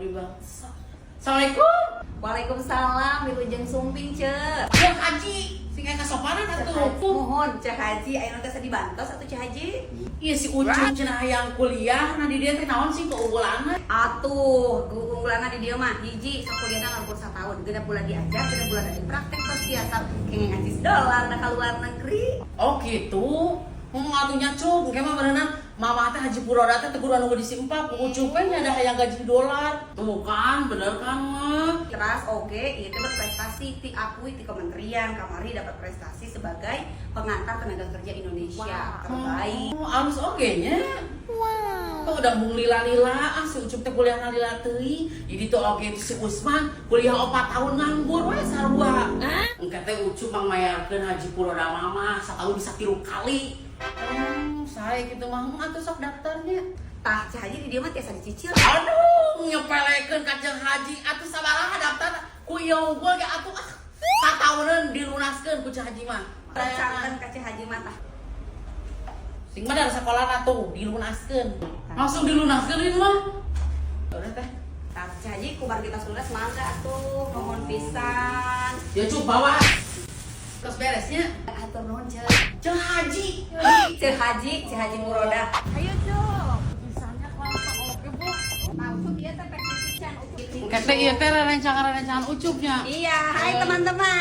abdi bangsa. Assalamualaikum. Waalaikumsalam, Wilujeng Sumping, Cek. Ya Haji, sing aya kasopanan atuh. Mohon, Cek Haji, ayeuna teh dibantos atuh Cek Haji. Iya si Ucup cenah hayang kuliah, nah di dieu teh naon sih keunggulanna? Atuh, keunggulanna di dieu mah hiji sakuliahna ngalur tahun, genep bulan diajar, genep bulan ada praktek terus biasa kenging ngacis dolar da ka luar negeri. Oh gitu. Atunya Cup, engke mah beneran mama teh Haji Puroda teh teguran nunggu disimpak, Ucup teh nya ada hayang gaji dolar. Tuh kan, bener kan mah. Terus oke, ieu teh berprestasi diakui di kementerian, kamari dapat prestasi sebagai pengantar tenaga kerja Indonesia terbaik. Oh, alus oge nya. Wow. Tuh udah mung lila-lila, si Ucup teh kuliah lila teuing. Jadi tuh oge si Usman kuliah 4 tahun nganggur we sarua. Engke teh Ucup mah mayarkeun Haji Puroda mama satahun bisa 3 kali. Saya gitu mah atuh sok daftarnya. Tah Cek Haji di dieu mah tiasa dicicil. Aduh, nyepelekeun ka Ceng Haji atuh sabaraha daftar ku ieu gua ge atuh satahun dilunaskeun ku Ceng Haji mah. Rencanakeun ka Cek Haji mah tah. Sing mah dari sekolahna tuh dilunaskeun. Langsung dilunaskeun itu mah. Udah teh. Tah Cek Haji kubar kita sudah semangga atuh, mohon pisan. Ya Cup bawa. Terus beresnya. Atur nuhun Cek. Ceng Haji. Cek Haji Muroda. Ayo dong, misalnya kelapa oke bu. Nah, Ucup dia teh pek pisan Ucup. Engke teh ieu teh rencana Ucupnya. Iya, hai teman-teman.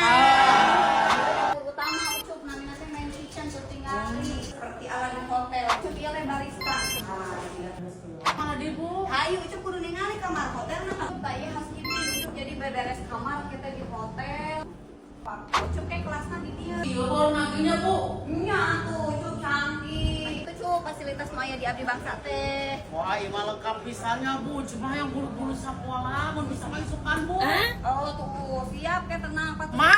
Utama Ucup namanya teh main kitchen syuting kali. Seperti ala di hotel. Ucup ieu le barista. Mana di Bu? Hayu Ucup kudu ningali kamar hotel nah. Ucup teh housekeeping Ucup jadi beberes kamar kita di hotel. Pak Ucup kayak kelasna di dieu. Iya baru nantinya Bu. Nya tuh Ucup canggih. Itu Cup fasilitas maya di abdi bangsa teh. Wah, ini mah lengkap pisannya Bu. Cuma yang buru-buru sapola mun bisa main sukan Bu. Oh tuh siap kayak tenang Pak. Ma,